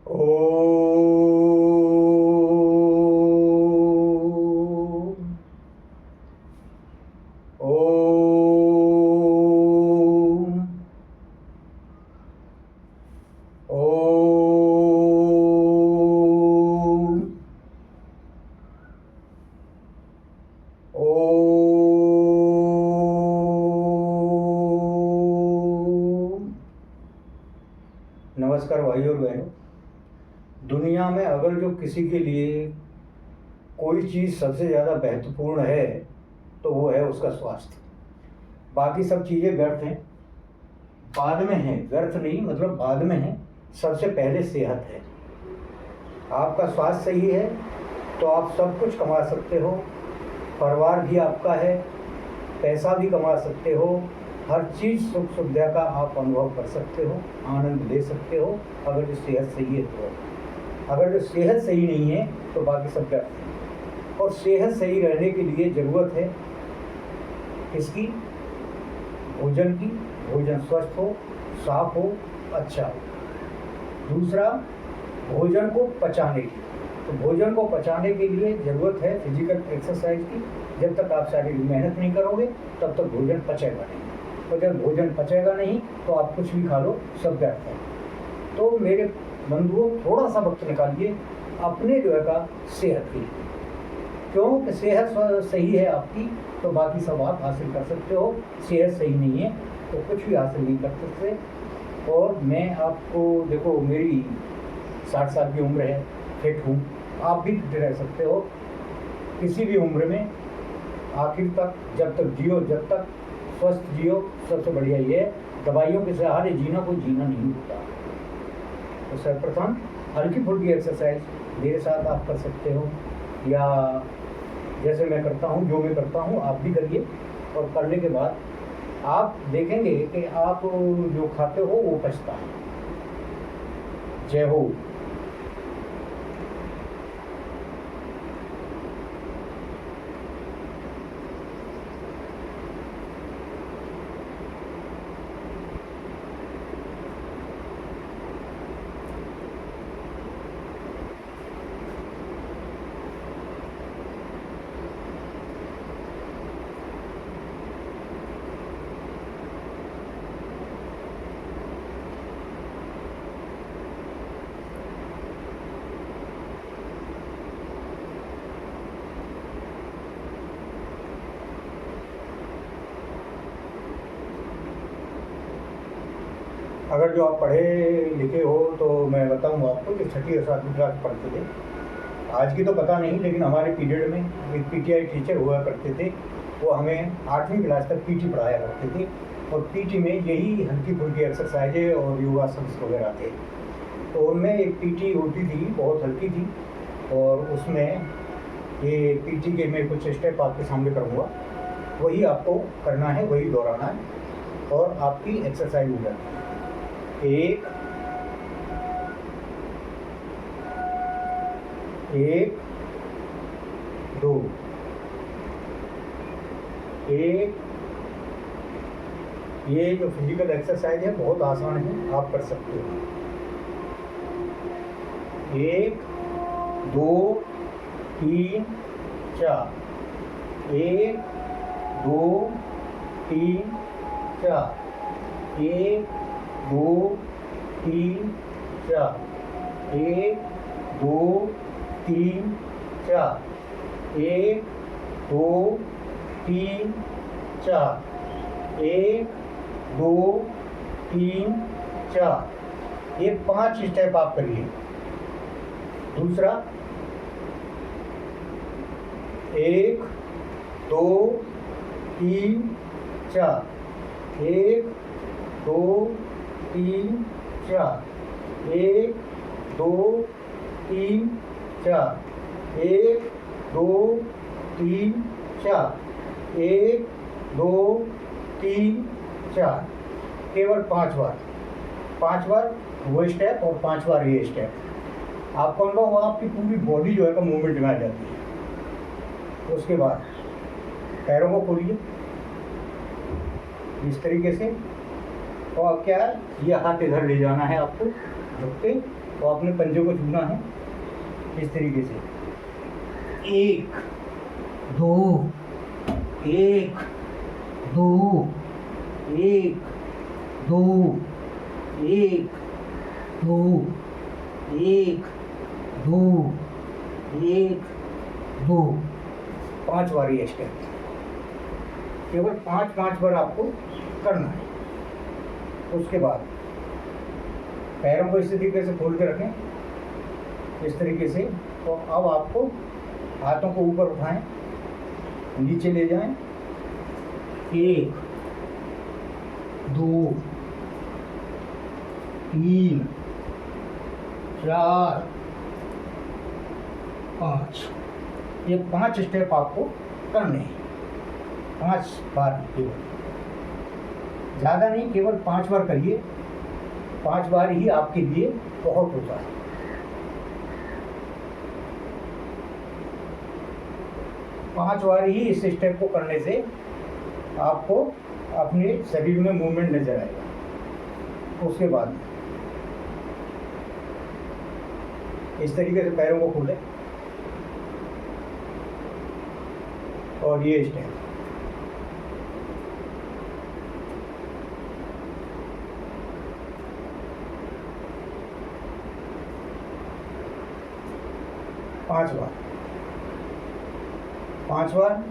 ओम ओम ओम ओम। नमस्कार भाइयों और बहनों। दुनिया में अगर जो किसी के लिए कोई चीज़ सबसे ज़्यादा महत्वपूर्ण है तो वो है उसका स्वास्थ्य। बाकी सब चीज़ें व्यर्थ हैं, बाद में हैं। व्यर्थ नहीं मतलब बाद में हैं, सबसे पहले सेहत है। आपका स्वास्थ्य सही है तो आप सब कुछ कमा सकते हो, परिवार भी आपका है, पैसा भी कमा सकते हो, हर चीज़ सुख सुविधा का आप अनुभव कर सकते हो, आनंद ले सकते हो, अगर जो सेहत सही है तो। अगर जो सेहत सही नहीं है तो बाकी सब व्यर्थ है। और सेहत सही रहने के लिए ज़रूरत है किसकी? भोजन की। भोजन स्वस्थ हो, साफ हो, अच्छा हो। दूसरा, भोजन को पचाने की। तो भोजन को पचाने के लिए ज़रूरत है फिजिकल एक्सरसाइज की। जब तक आप शारीरिक मेहनत नहीं करोगे तब तक भोजन पचेगा नहीं, और जब भोजन पचेगा नहीं तो आप कुछ भी खा लो, सब व्यर्थ है। तो मेरे बंधुओं, थोड़ा सा वक्त निकालिए अपने जो है का सेहत के लिए, क्योंकि सेहत सही है आपकी तो बाकी सब आप हासिल कर सकते हो। सेहत सही नहीं है तो कुछ भी हासिल नहीं कर सकते। और मैं आपको देखो, मेरी 60 साल की उम्र है, फिट हूँ, आप भी फिट रह सकते हो किसी भी उम्र में, आखिर तक, जब तक जियो, जब तक स्वस्थ जियो। सबसे बढ़िया ये है, दवाइयों के सहारे जीना कोई जीना नहीं होता। तो सर्वप्रथम हल्की फुल्की एक्सरसाइज मेरे साथ आप कर सकते हो, या जैसे मैं करता हूँ, जो मैं करता हूँ आप भी करिए। और करने के बाद आप देखेंगे कि आप जो खाते हो वो पचता है। जय हो। अगर जो आप पढ़े लिखे हो तो मैं बताऊंगा आपको कि 6ठी और 7वीं क्लास पढ़ते थे। आज की तो पता नहीं, लेकिन हमारे पीरियड में एक पीटीआई टीचर हुआ करते थे। वो हमें 8वीं क्लास तक पीटी पढ़ाया करते थे, और पीटी में यही हल्की फुल्की एक्सरसाइजें और योगासन वगैरह थे। तो उनमें एक पीटी होती थी, बहुत हल्की थी, और उसमें ये पीटी के मैं कुछ स्टेप आपके सामने करूँगा, वही आपको करना है, वही दोहराना है, और आपकी एक्सरसाइज हो जाती है। 1 2 1। ये जो फिजिकल एक्सरसाइज है बहुत आसान है, आप कर सकते हो। 1 2 3 4। 1 2 3 4। 1 2 3 4। 1 2 3 4। 1 2 3 4। 1 2 3 4। ये 5 स्टेप आप करिए। दूसरा, 1 2 3 4। 1 2 3 4। 1 2 3 4। 1 2 3 4। 1 2 3 4। केवल 5 बार, 5 बार वो स्टेप और 5 बार ये स्टेप। आपको अनुभव होगा, आपकी पूरी बॉडी जो है का मूवमेंट में आ जाती है। उसके बाद पैरों को खोलिए इस तरीके से, और क्या है, ये हाथ इधर ले जाना है आपको झुक के, तो आपने पंजे को छूना है इस तरीके से, 1 2 1 2 1 2 1 2 1 2 1 2, 5 बार ये स्टेप, केवल 5 बार आपको करना है। उसके बाद पैरों को इस तरीके से खोल के रखें इस तरीके से। तो अब आपको हाथों को ऊपर उठाएं, नीचे ले जाएं, 1 2 3 4 5, ये 5 स्टेप आपको करने हैं, 5 बार केवल, ज़्यादा नहीं, केवल 5 बार करिए। 5 बार ही आपके लिए बहुत होता है। पांच बार ही इस स्टेप को करने से आपको अपने शरीर में मूवमेंट नजर आएगा। उसके बाद इस तरीके से पैरों को खोलें और ये स्टेप, पांच बार 5 बार।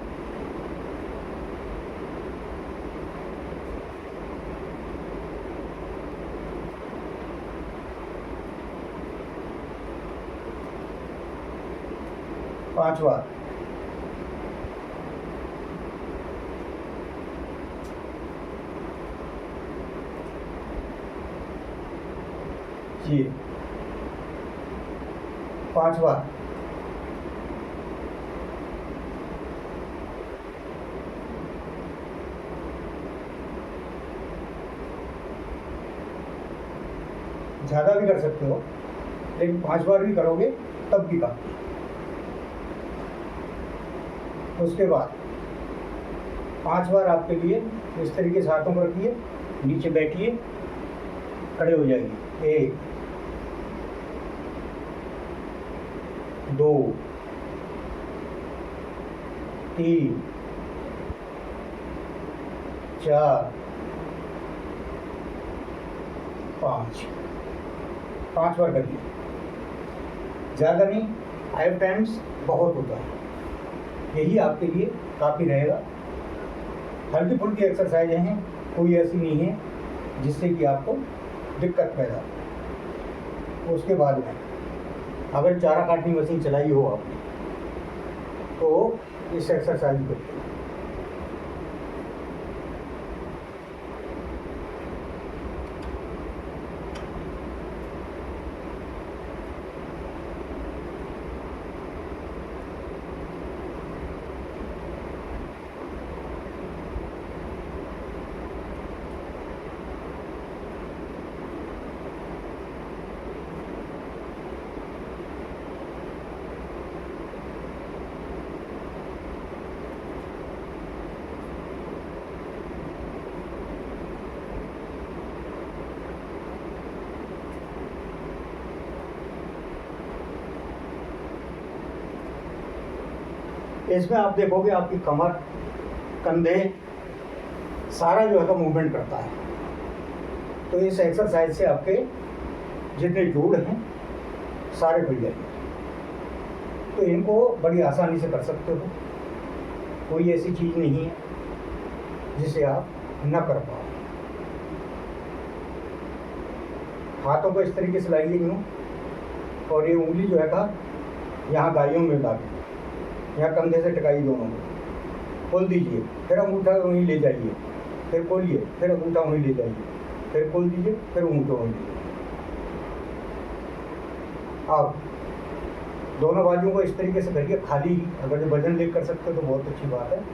पांच बार, जी 5 बार, ज़्यादा भी कर सकते हो, लेकिन 5 बार भी करोगे तब भी काफी। उसके बाद 5 बार आपके लिए इस तरीके से हाथों को रखिए, नीचे बैठिए, खड़े हो जाइए, 1 2 3 4 5 बार करिए, ज़्यादा नहीं, 5 टाइम्स बहुत होता है। यही आपके लिए काफ़ी रहेगा। हल्की फुल्की एक्सरसाइजें हैं, कोई ऐसी नहीं है जिससे कि आपको दिक्कत पैदा हो। उसके बाद में अगर चारा काटनी मशीन चलाई हो आपने तो इस एक्सरसाइज करिए। इसमें आप देखोगे आपकी कमर, कंधे, सारा जो है तो मूवमेंट करता है। तो इस एक्सरसाइज से आपके जितने जोड़ हैं सारे खुल जाएंगे। तो इनको बड़ी आसानी से कर सकते हो, कोई ऐसी चीज़ नहीं है जिसे आप न कर पाओ। हाथों को इस तरीके से लाइए यूँ, और ये उंगली जो है का यहाँ गालियों में डालिए, यहाँ कंधे से टकाइए, दोनों को खोल दीजिए, फिर अंगूठा वहीं ले जाइए, फिर खोलिए, फिर अंगूठा वहीं ले जाइए, फिर खोल दीजिए, फिर अंगूठा वहीं ले जाइए। अब दोनों बाजुओं को इस तरीके से करिए खाली ही। अगर जो वजन लेकर कर सकते हो तो बहुत अच्छी बात है।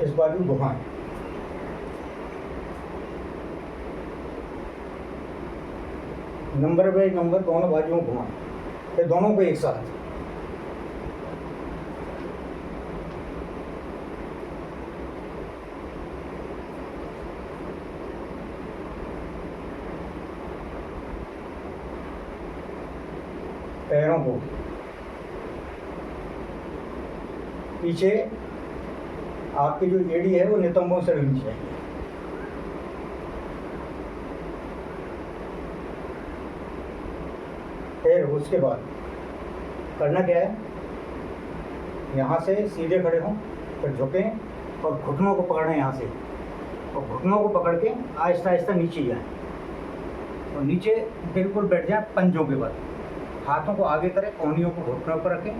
इस बाजू घुमाएं। नंबर बाई नंबर दोनों बाजुओं घुमाएं, फिर दोनों को एक साथ। पैरों को पीछे, आपकी जो एड़ी है वो नितंबों से लगनी चाहिए। फिर उसके बाद करना क्या है, यहाँ से सीधे खड़े हों, फिर झुकें और घुटनों को पकड़ें यहाँ से, और घुटनों को पकड़ के आहिस्ता आहिस्ता नीचे जाएं और नीचे बिल्कुल बैठ जाएं पंजों के बल। हाथों को आगे करें, कोहनियों को घुटनों पर रखें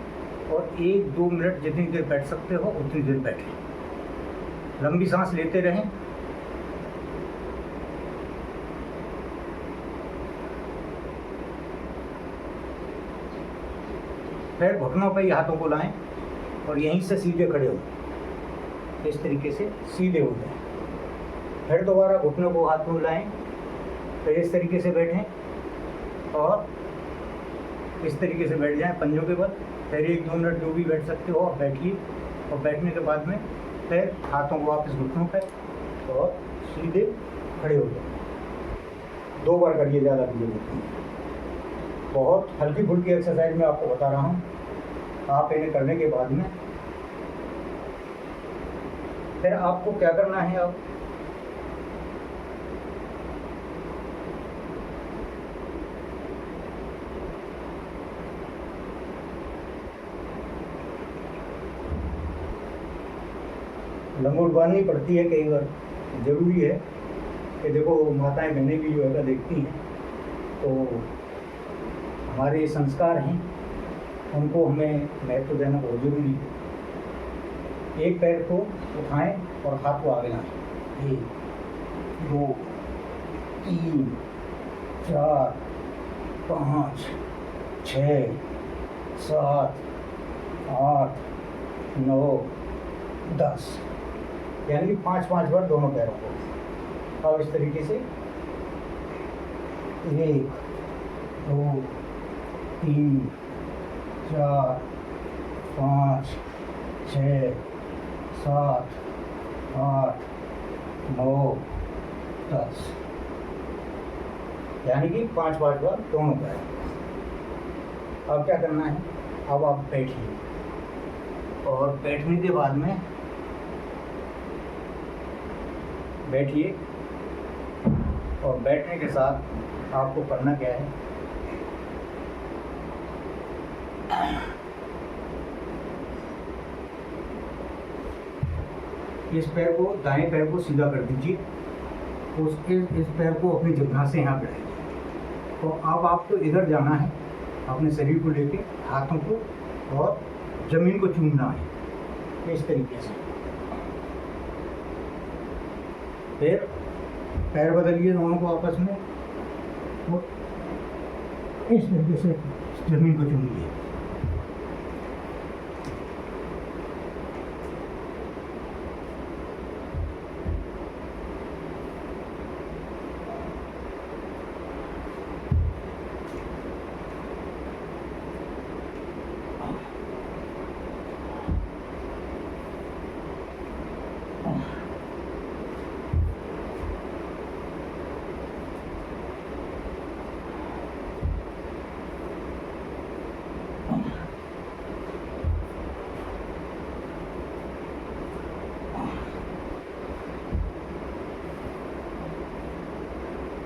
और 1-2 मिनट जितनी देर बैठ सकते हो उतनी देर बैठें। लंबी सांस लेते रहें। फिर घुटनों पर ही हाथों को लाएं और यहीं से सीधे खड़े हो, इस तरीके से सीधे हो जाएं। फिर दोबारा घुटनों को हाथ में लाएं, फिर इस तरीके से बैठें और इस तरीके से बैठ जाएं पंजों के बल। फिर 1-2 मिनट जो भी बैठ सकते हो आप बैठिए, और बैठने के बाद में फिर हाथों को वापस घुटनों पर और सीधे खड़े हो जाएं। 2 बार करिए, ज़्यादा कीजिए। बहुत हल्की फुल्की एक्सरसाइज मैं आपको बता रहा हूँ। आप इन्हें करने के बाद में फिर आपको क्या करना है, आप लंगोट बांधनी पड़ती है कई बार। ज़रूरी है कि देखो माताएं बहनें भी जो है देखती हैं, तो हमारे संस्कार हैं, उनको हमें महत्व देना बहुत ज़रूरी है। एक पैर को उठाएं और हाथ को आगे लाएं। 1 2 3 4 5 6 7 8 9 10, यानी कि 5-5 बार दोनों पैरों को। अब इस तरीके से 1 2 3 4 5 6 7 8 9 10, यानी कि 5-5 बार दोनों पैर। अब क्या करना है, अब आप बैठिए और बैठने के बाद में बैठिए, और बैठने के साथ आपको करना क्या है, इस पैर को, दाएं पैर को सीधा कर दीजिए, इस पैर को अपनी जगह से यहाँ बैठाइए। तो अब आपको इधर जाना है, अपने शरीर को लेके हाथों को, और ज़मीन को चूमना है इस तरीके से। फिर पैर बदलिए दोनों को आपस में, और इस तरीके से ज़मीन को चूमिए।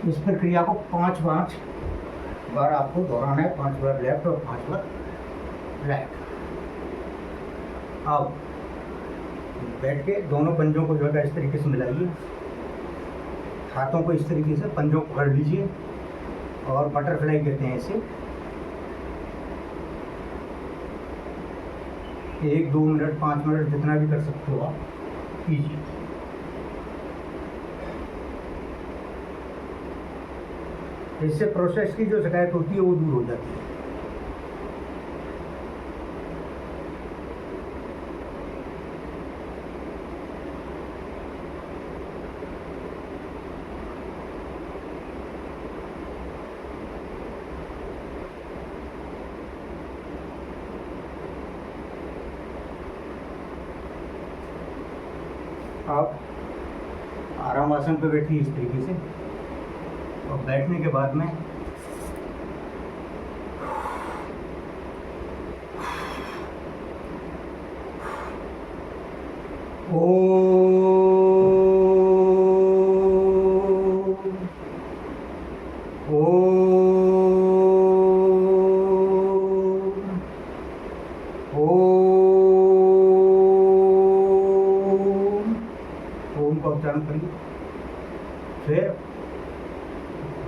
इस प्रक्रिया को 5-5 बार आपको दोहराना है, 5 बार लेफ्ट और 5 बार राइट। अब बैठ के दोनों पंजों को जो है इस तरीके से मिलाइए, हाथों को इस तरीके से पंजों को पकड़ लीजिए, और बटरफ्लाई कहते हैं इसे। 1-2 मिनट 5 मिनट जितना भी कर सकते हो आप कीजिए। इससे प्रोसेस की जो शिकायत होती है वो दूर हो जाती है। आप आराम आसन पे बैठिए इस तरीके से, और बैठने के बाद में ओम का उच्चारण करिए। फिर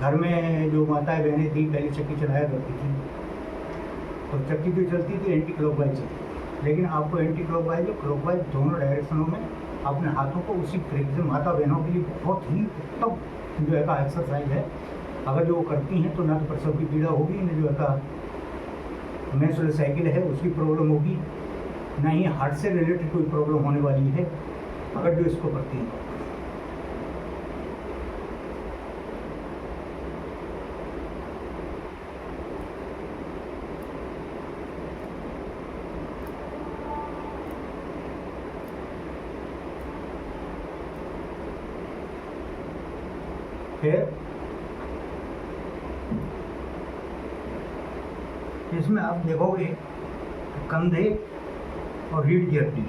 घर में जो माताएं बहनें थी पहले चक्की चलाया करती थी, तो चक्की जो चलती थी एंटी क्लॉकवाइज चलती, लेकिन आपको एंटी क्लॉकवाइज और क्लॉकवाइज दोनों डायरेक्शनों में अपने हाथों को उसी तरीके से, माता बहनों के लिए बहुत ही उत्तम जो है का एक्सरसाइज है। अगर जो वो करती हैं तो ना तो प्रसव की पीड़ा होगी, न जो है का मेंस्ट्रुअल साइकिल है उसकी प्रॉब्लम होगी, ना ही हार्ट से रिलेटेड कोई प्रॉब्लम होने वाली है अगर जो इसको करती हैं। फिर इसमें आप देखोगे कंधे और रीढ़ की हड्डी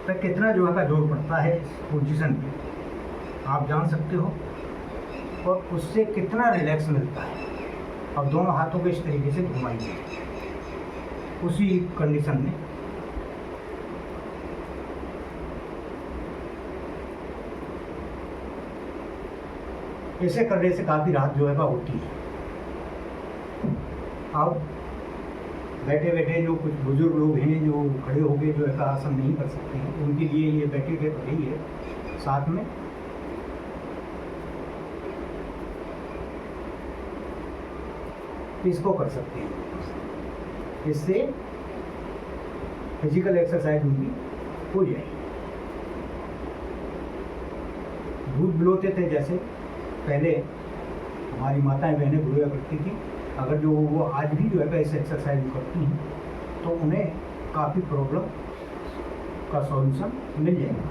पर कितना जो है का जोर पड़ता है इस पोजीशन पे, आप जान सकते हो, और उससे कितना रिलैक्स मिलता है। अब दोनों हाथों को इस तरीके से घुमाइए उसी कंडीशन में। ऐसे करने से काफ़ी राहत जो है का होती है। अब बैठे बैठे जो कुछ बुजुर्ग लोग हैं जो खड़े होकर जो है का आसन नहीं कर सकते हैं, उनके लिए ये बैठे के पड़े ही है। साथ में इसको कर सकते हैं, इससे फिजिकल एक्सरसाइज उनकी हो जाएगी। दूध पिलाते थे जैसे पहले हमारी माताएं बहनें बुआ करती थी, अगर जो वो आज भी जो है इस एक्सरसाइज करती हैं तो उन्हें काफ़ी प्रॉब्लम का सॉल्यूशन मिल जाएगा।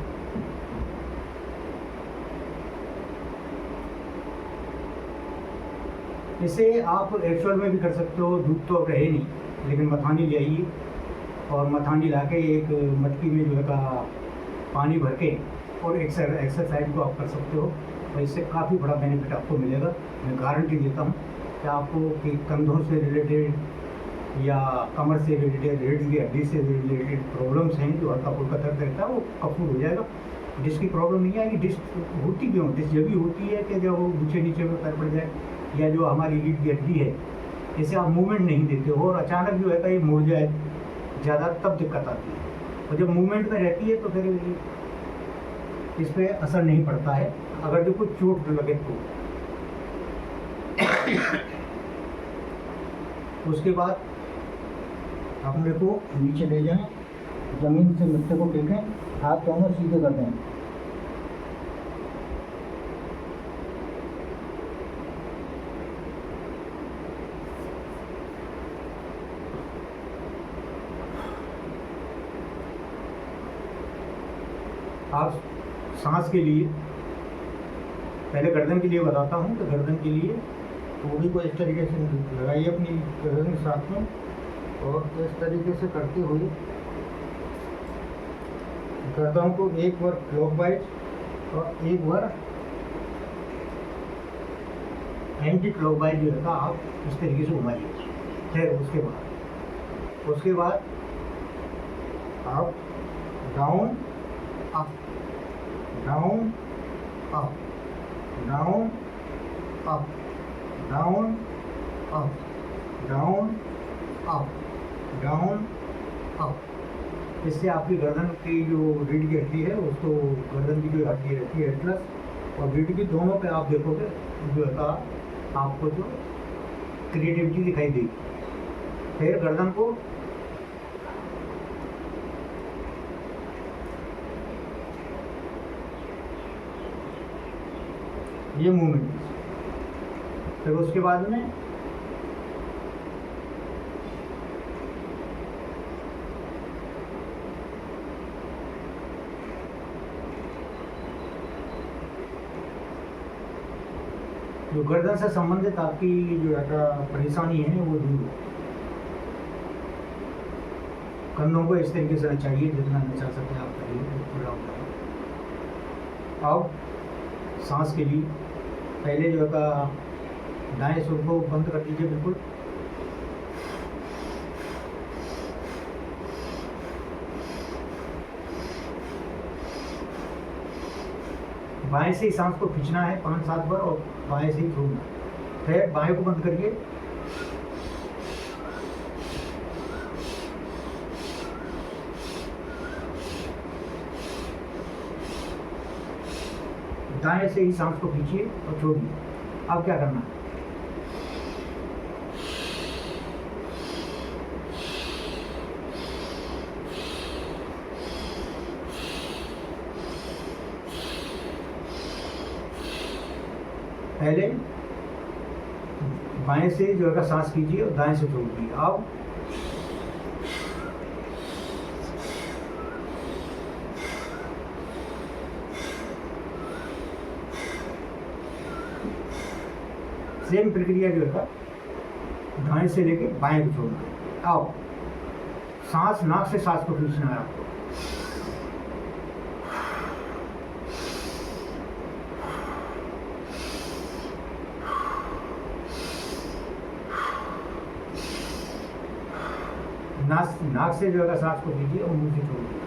इसे आप एक्चुअल में भी कर सकते हो, दूध तो अब रहे नहीं, लेकिन मथानी ले आइए और मथानी ला के एक मटकी में जो है का पानी भर के और एक्सरसाइज को आप कर सकते हो, और इससे काफ़ी बड़ा बेनिफिट आपको मिलेगा। मैं गारंटी देता हूँ कि आपको कि कंधों से रिलेटेड या कमर से रिलेटेड, रीढ़ की हड्डी से रिलेटेड प्रॉब्लम्स हैं जो हल्का फुल्का दर्द रहता है वो कफूर हो जाएगा। डिस्क की प्रॉब्लम नहीं आएगी। डिस्क होती क्यों? डिस्क जब भी होती है कि जब वो नीचे में पैर पड़ जाए, या जो हमारी रीढ़ की हड्डी है इसे आप मूवमेंट नहीं देते हो और अचानक जो है कि ये मुड़ जाए ज़्यादा, तब दिक्कत आती है। और जब मूवमेंट में रहती है तो फिर इस पर असर नहीं पड़ता है, अगर जो कुछ चोट लगे तो। उसके बाद अपने को नीचे ले जाएं, जमीन से मत्थे को टेकें, हाथ दोनों सीधे कर दें। आप सांस के लिए पहले गर्दन के लिए बताता हूँ, तो गर्दन के लिए पूरी को इस तरीके से लगाइए अपनी गर्दन के साथ में, और इस तरीके से करते हुए गर्दन को एक बार क्लॉकवाइज और एक बार एंटी क्लॉकवाइज जो है आप इस तरीके से घुमाइए। फिर उसके बाद आप down up, down up, down up, down up, down up, down up. इससे आपकी गर्दन की जो रीढ़ की हड्डी है उसको, गर्दन की जो हड्डी रहती है एटलस और रीढ़ की, दोनों पे आप देखोगे जो है आपको जो क्रिएटिविटी दिखाई देगी। फिर गर्दन को ये मूवमेंट, फिर उसके बाद में जो गर्दन से संबंधित आपकी जो परेशानी है वो दूर हो। कंधों को इस तरीके से नचाइए, जितना नचा सकते हैं आप करिए, पूरा होगा। अब सांस के लिए पहले जो है दाएं सुर को बंद कर दीजिए बिल्कुल। बाएं से ही सांस को खींचना है 5-7 बार और बाएं से ही छोड़ना। फिर बाएं को बंद करिए, दाएं से ही सांस को खींचिए और छोड़िए। अब क्या करना है, पहले बाएं से जो है सांस कीजिए और दाएं से छोड़ दीजिए। अब सेम प्रक्रिया जो है दाएं से लेके बाएं को छोड़ना। अब सांस नाक से सांस को खींचना है आपको। नाक से जो है सांस को कीजिए और मुंह से छोड़ दीजिए।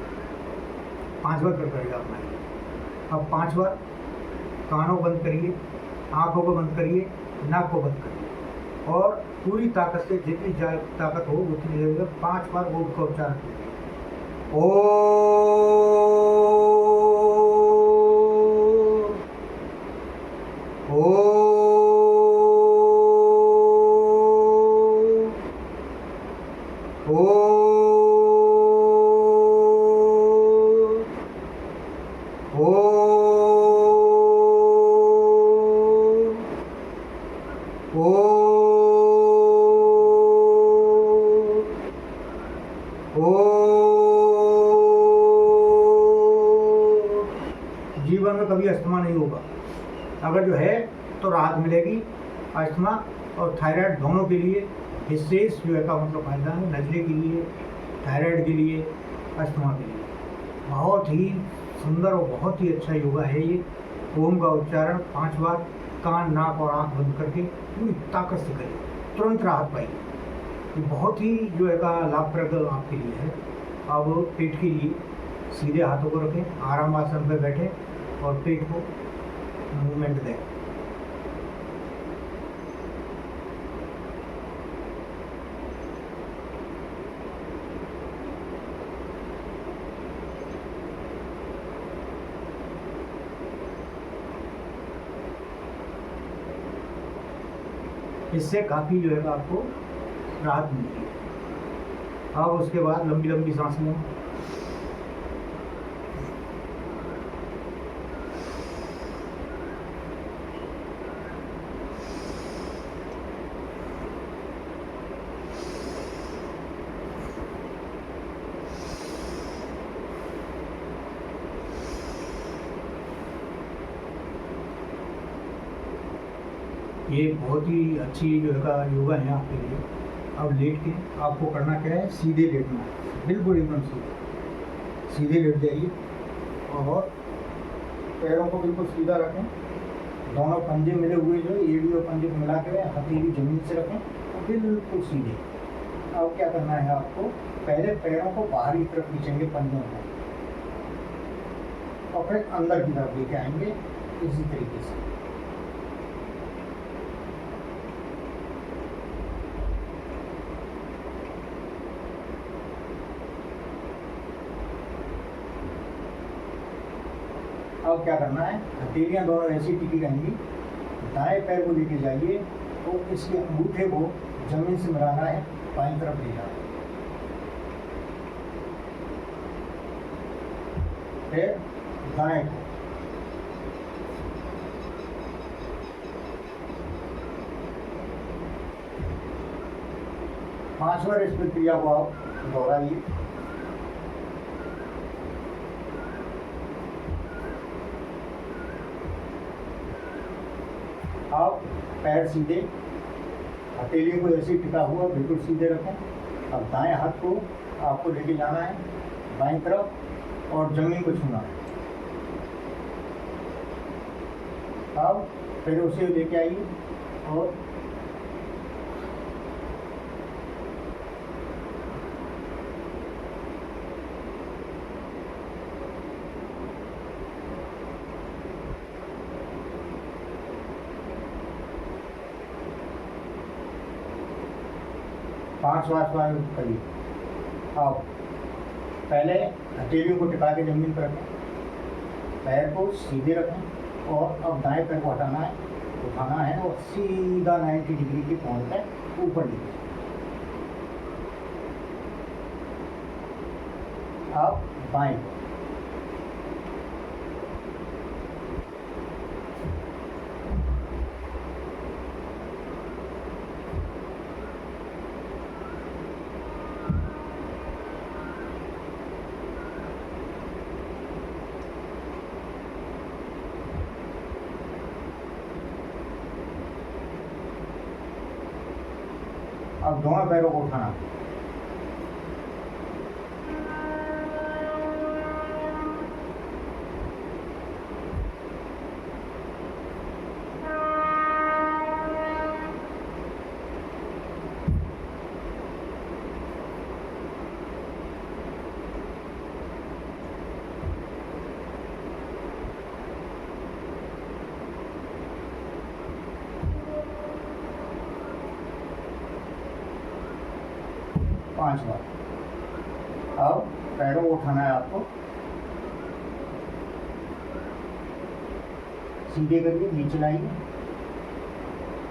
5 बार करेगा अपना। अब 5 बार कानों को बंद करिए, आंखों को बंद करिए, नाक को बंद करिए और पूरी ताकत से, जितनी ताकत हो उतनी देर 5 बार ओम का उच्चारण कीजिए। ओ जीवन में कभी अस्थमा नहीं होगा। अगर जो है तो राहत मिलेगी। अस्थमा और थायराइड दोनों के लिए विशेष जो है का मतलब फायदा है। नजरे के लिए, थायराइड के लिए, अस्थमा के लिए बहुत ही सुंदर और बहुत ही अच्छा योगा है ये। ओम का उच्चारण 5 बार कान, नाक और आंख बंद करके पूरी ताकत से करिए, तुरंत राहत पाइए। ये बहुत ही जो है का लाभप्रद आपके लिए है। अब पेट के लिए सीधे हाथों को रखें, आराम आसन पर बैठें और पेट को मूवमेंट दें। इससे काफ़ी जो है आपको राहत मिलती है। अब उसके बाद लंबी लंबी सांस लें। ये बहुत ही अच्छी जो है योगा है आपके लिए। अब लेट के आपको करना क्या है, सीधे लेटना है, बिल्कुल एकदम सीधे सीधे लेट जाइए और पैरों को बिल्कुल सीधा रखें। दोनों पंजे मिले हुए जो एड़ी और पंजे को मिला कर हथेली जमीन से रखें और बिल्कुल सीधे। अब क्या करना है आपको, पहले पैरों को बाहर की तरफ खींचेंगे पंजों को और फिर अंदर की तरफ लेके आएंगे इसी तरीके से। अब क्या करना है, हथेलियाँ दोनों ऐसी टिकी रहेंगी। दाएं पैर को लेके जाइए तो इसके अंगूठे को जमीन से मिलाना है, बाईं तरफ ले जाना है। फिर दाएं को, पांच बार इस प्रक्रिया को आप दोहराइए। आप पैर सीधे, हथेली को ऐसे टिका हुआ बिल्कुल सीधे रखें। अब दाएं हाथ को आपको लेके जाना है बाईं तरफ और जमीन को छूना है। अब फिर उसे लेके आइए और पांच बार करिए। अब पहले हथेलियों को टिका के जमीन पर रखें, पैर को सीधे रखें और अब दाएं पैर को हटाना है, उठाना है और सीधा 90 डिग्री के कोण पे ऊपर लीजिए। अब बाएं अब दोनों पैरों को उठाना है। पांच बार। अब पैरों को उठाना है आपको, सीधे करके नीचे लाइए,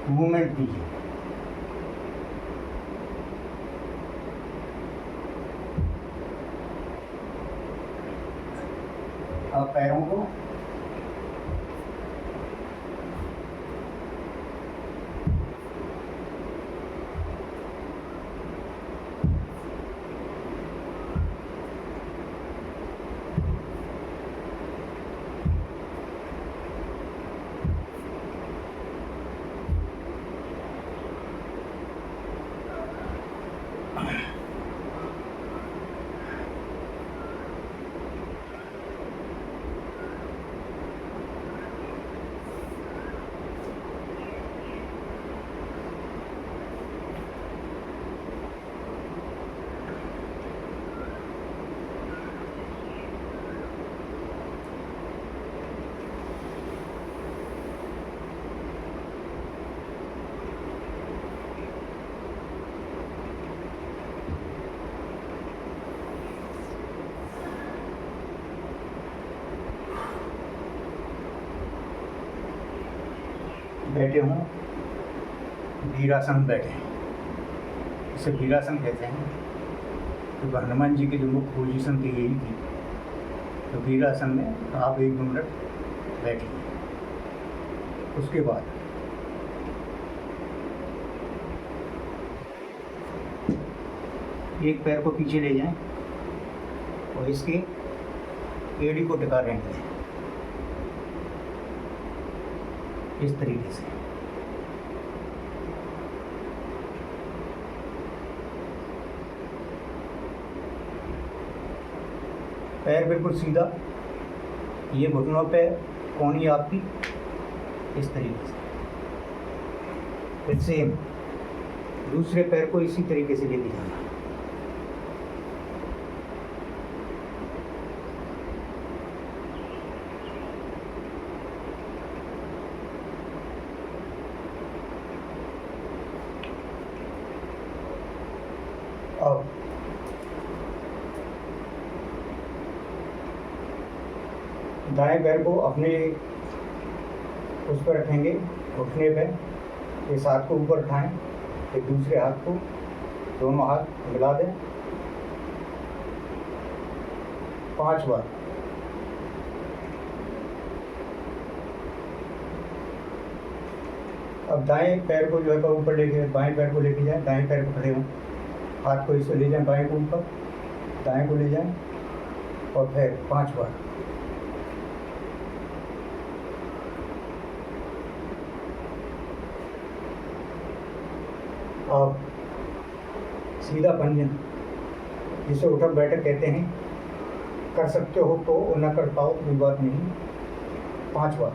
मूवमेंट दीजिए। अब पैरों को बैठे हों, वीरासन में बैठे हैं। इसे वीरासन कहते हैं। तो हनुमान जी की जो मुख्य पोजीशन थी यही थी। तो वीरासन में आप 1-2 मिनट बैठिए। उसके बाद एक पैर को पीछे ले जाएं और इसके एड़ी को टिका रहेंगे इस तरीके से। पैर बिल्कुल सीधा, ये घुटनों पे कोहनी आपकी इस तरीके से। फिर सेम दूसरे पैर को इसी तरीके से लेके जाना। और दाएं पैर को अपने उस पर रखेंगे, घुटने पे। इस हाथ को ऊपर उठाएं, फिर दूसरे हाथ को, दोनों हाथ मिला दें 5 बार। अब दाएं पैर को जो है ऊपर लेके, बाएं पैर को लेके जाएं, दाएं पैर को खड़े हों, हाथ को इसे ले जाएं बाएं को ऊपर, दाएं को ले जाएं और फिर 5 बार। आप सीधा पंजन, जिसे उठक बैठक कहते हैं, कर सकते हो तो, और न कर पाओ कोई बात नहीं। 5 बार।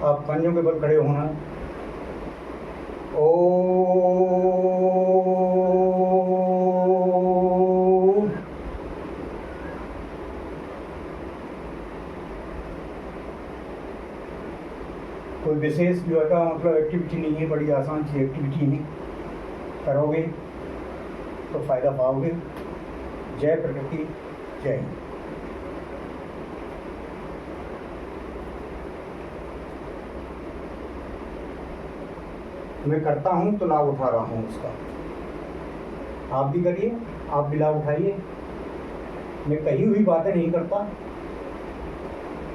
आप पंजों के बल खड़े होना। ओम। कोई विशेष जो है का मतलब एक्टिविटी नहीं है, बड़ी आसान सी एक्टिविटी है, करोगे तो फायदा पाओगे। जय प्रकृति, जय हिंद। मैं करता हूँ तो लाभ उठा रहा हूँ उसका। आप भी करिए, आप भी लाभ उठाइए। मैं कही हुई बातें नहीं करता,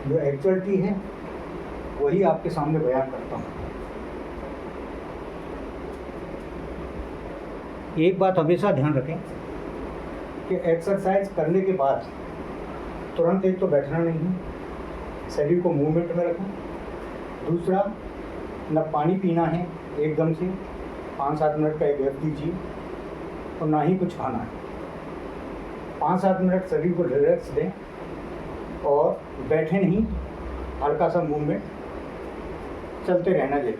जो एक्चुअलिटी है वही आपके सामने बयान करता हूँ। एक बात हमेशा ध्यान रखें कि एक्सरसाइज करने के बाद तुरंत एक तो बैठना नहीं है, शरीर को मूवमेंट में रखें। दूसरा, न पानी पीना है एकदम से, 5-7 मिनट का एक गैप दीजिए, और ना ही कुछ खाना है। 5-7 मिनट शरीर को रिलैक्स दें और बैठे नहीं, हल्का सा मूवमेंट चलते रहना चाहिए।